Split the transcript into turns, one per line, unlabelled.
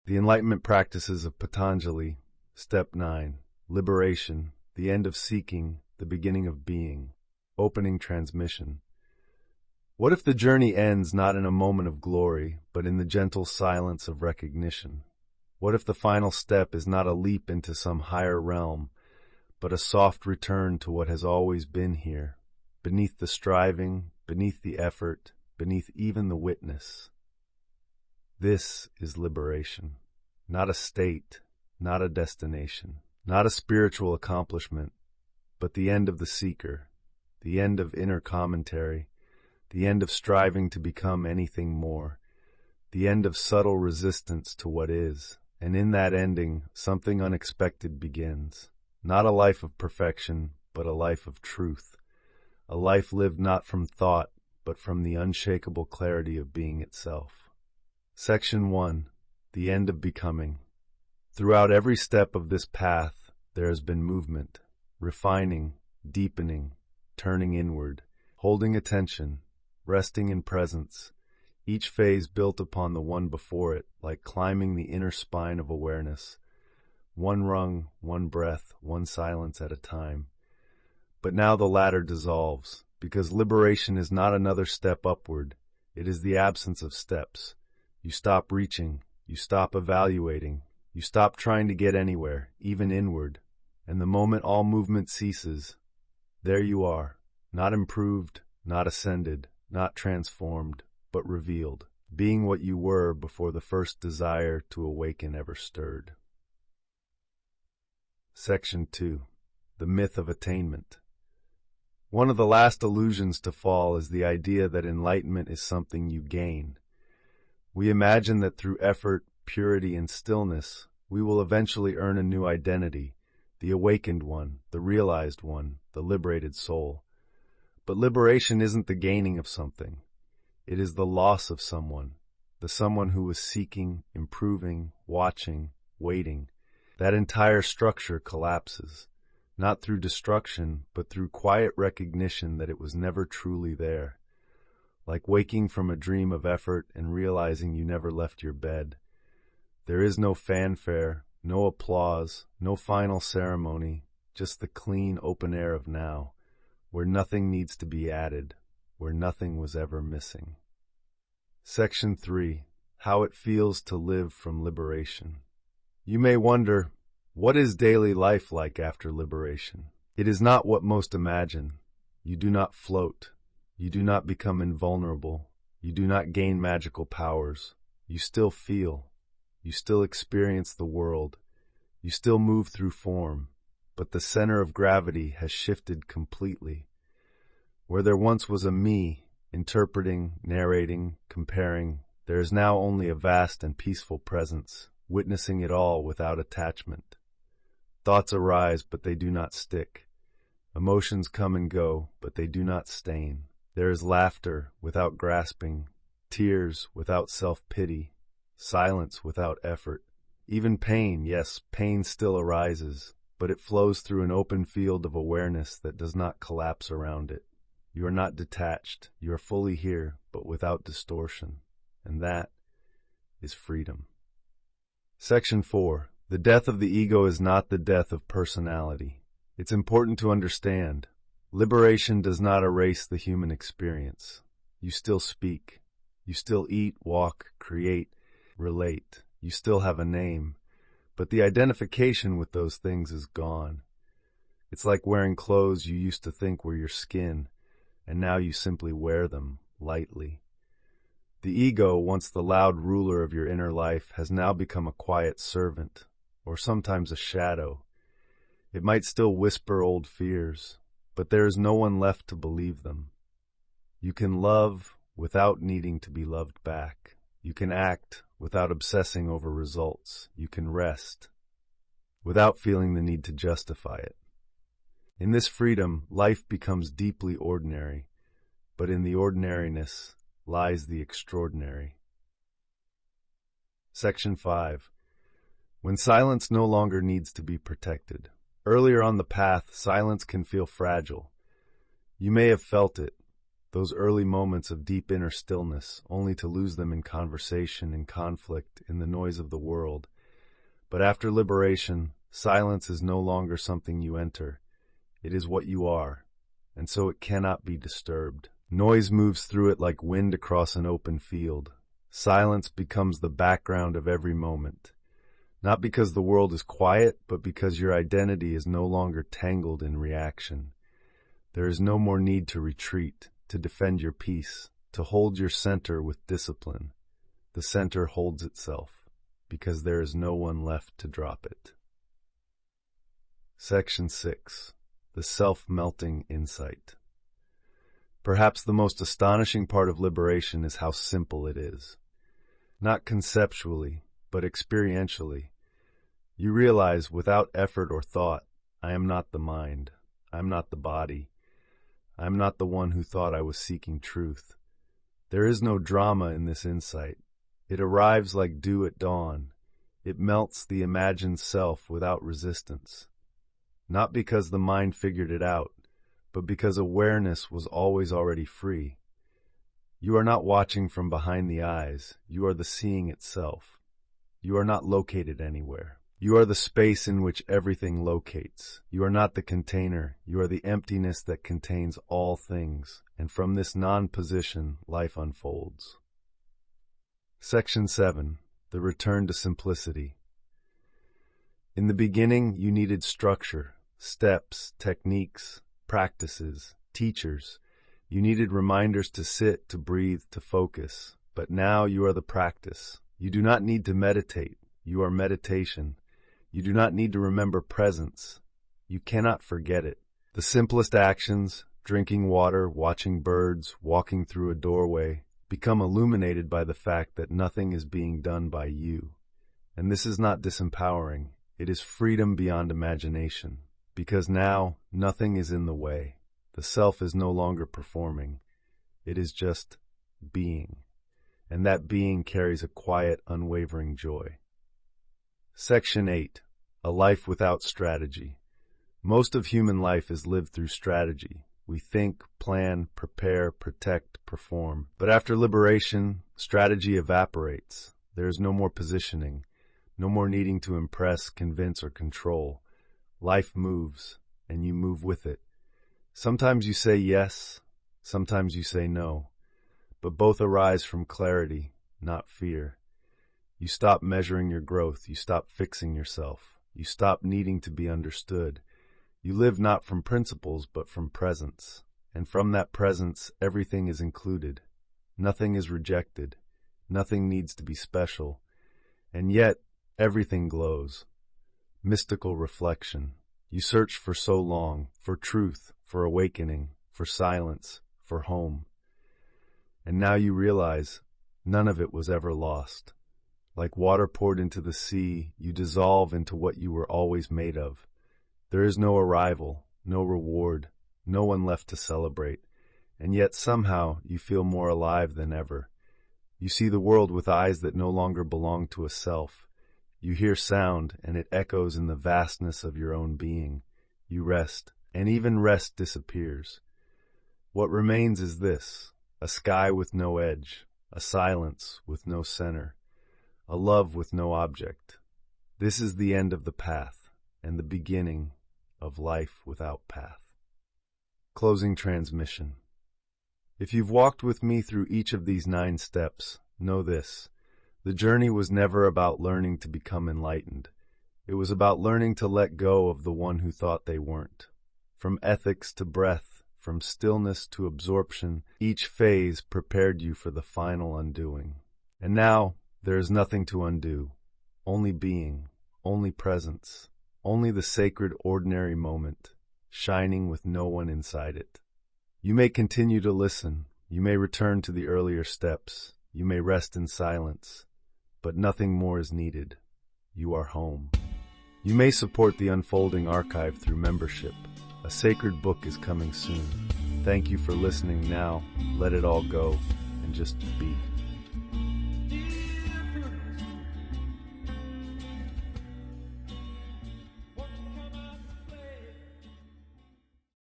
The Enlightenment Practices of Patanjali, Step 9, Liberation, the End of Seeking, the Beginning of Being, Opening Transmission. What if the journey ends not in a moment of glory, but in the gentle silence of recognition? What if the final step is not a leap into some higher realm, but a soft return to what has always been here, beneath the striving, beneath the effort, beneath even the witness? This is liberation, not a state, not a destination, not a spiritual accomplishment, but the end of the seeker, the end of inner commentary, the end of striving to become anything more, the end of subtle resistance to what is, and in that ending, something unexpected begins. Not a life of perfection, but a life of truth, a life lived not from thought, but from the unshakable clarity of being itself. Section 1. The End of Becoming. Throughout every step of this path, there has been movement, refining, deepening, turning inward, holding attention, resting in presence, each phase built upon the one before it, like climbing the inner spine of awareness, one rung, one breath, one silence at a time. But now the latter dissolves, because liberation is not another step upward, it is the absence of steps. You stop reaching, you stop evaluating, you stop trying to get anywhere, even inward, and the moment all movement ceases, there you are, not improved, not ascended, not transformed, but revealed, being what you were before the first desire to awaken ever stirred. Section 2. The Myth of Attainment. One of the last illusions to fall is the idea that enlightenment is something you gain. We imagine that through effort, purity, and stillness, we will eventually earn a new identity, the awakened one, the realized one, the liberated soul. But liberation isn't the gaining of something. It is the loss of someone, the someone who was seeking, improving, watching, waiting. That entire structure collapses, not through destruction, but through quiet recognition that it was never truly there. Like waking from a dream of effort and realizing you never left your bed. There is no fanfare, no applause, no final ceremony, just the clean open air of now, where nothing needs to be added, where nothing was ever missing. Section 3. How it feels to live from liberation. You may wonder, what is daily life like after liberation? It is not what most imagine. You do not float. You do not become invulnerable. You do not gain magical powers. You still feel. You still experience the world. You still move through form. But the center of gravity has shifted completely. Where there once was a me, interpreting, narrating, comparing, there is now only a vast and peaceful presence, witnessing it all without attachment. Thoughts arise, but they do not stick. Emotions come and go, but they do not stain. There is laughter without grasping, tears without self-pity, silence without effort. Even pain, yes, pain still arises, but it flows through an open field of awareness that does not collapse around it. You are not detached, you are fully here, but without distortion, and that is freedom. Section 4. The death of the ego is not the death of personality. It's important to understand. Liberation does not erase the human experience. You still speak. You still eat, walk, create, relate. You still have a name. But the identification with those things is gone. It's like wearing clothes you used to think were your skin, and now you simply wear them lightly. The ego, once the loud ruler of your inner life, has now become a quiet servant, or sometimes a shadow. It might still whisper old fears, but there is no one left to believe them. You can love without needing to be loved back. You can act without obsessing over results. You can rest without feeling the need to justify it. In this freedom, life becomes deeply ordinary, but in the ordinariness lies the extraordinary. Section 5. When silence no longer needs to be protected. Earlier on the path, silence can feel fragile. You may have felt it. those early moments of deep inner stillness, only to lose them in conversation, in conflict, in the noise of the world. But after liberation, silence is no longer something you enter. It is what you are, and so it cannot be disturbed. Noise moves through it like wind across an open field. Silence becomes the background of every moment. Not because the world is quiet, but because your identity is no longer tangled in reaction. There is no more need to retreat, to defend your peace, to hold your center with discipline. The center holds itself, because there is no one left to drop it. Section 6. The Selfmelting Insight. Perhaps the most astonishing part of liberation is how simple it is. Not conceptually, but experientially. You realize without effort or thought, I am not the mind, I am not the body, I am not the one who thought I was seeking truth. There is no drama in this insight. It arrives like dew at dawn. It melts the imagined self without resistance. Not because the mind figured it out, but because awareness was always already free. You are not watching from behind the eyes. You are the seeing itself. You are not located anywhere. You are the space in which everything locates. You are not the container. You are the emptiness that contains all things. And from this non-position, life unfolds. Section 7. The Return to Simplicity. In the beginning, you needed structure, steps, techniques, practices, teachers. You needed reminders to sit, to breathe, to focus. But now you are the practice. You do not need to meditate. You are meditation. You do not need to remember presence. You cannot forget it. The simplest actions, drinking water, watching birds, walking through a doorway, become illuminated by the fact that nothing is being done by you. And this is not disempowering. It is freedom beyond imagination. Because now, nothing is in the way. The self is no longer performing. It is just being. And that being carries a quiet, unwavering joy. Section 8. A Life Without Strategy. Most of human life is lived through strategy. We think, plan, prepare, protect, perform. But after liberation, strategy evaporates. There is no more positioning, no more needing to impress, convince, or control. Life moves, and you move with it. Sometimes you say yes, sometimes you say no. But both arise from clarity, not fear. You stop measuring your growth. You stop fixing yourself. You stop needing to be understood. You live not from principles, but from presence. And from that presence, everything is included. Nothing is rejected. Nothing needs to be special. And yet, everything glows. Mystical reflection. You search for so long, for truth, for awakening, for silence, for home. And now you realize none of it was ever lost. Like water poured into the sea, you dissolve into what you were always made of. There is no arrival, no reward, no one left to celebrate, and yet somehow you feel more alive than ever. You see the world with eyes that no longer belong to a self. You hear sound, and it echoes in the vastness of your own being. You rest, and even rest disappears. What remains is this: a sky with no edge, a silence with no center, a love with no object. This is the end of the path, and the beginning of life without path. Closing transmission. If you've walked with me through each of these 9 steps, know this: the journey was never about learning to become enlightened. It was about learning to let go of the one who thought they weren't. From ethics to breath, from stillness to absorption, each phase prepared you for the final undoing. And now, there is nothing to undo, only being, only presence, only the sacred ordinary moment, shining with no one inside it. You may continue to listen, you may return to the earlier steps, you may rest in silence, but nothing more is needed. You are home. You may support the unfolding archive through membership. A sacred book is coming soon. Thank you for listening now. Let it all go and just be.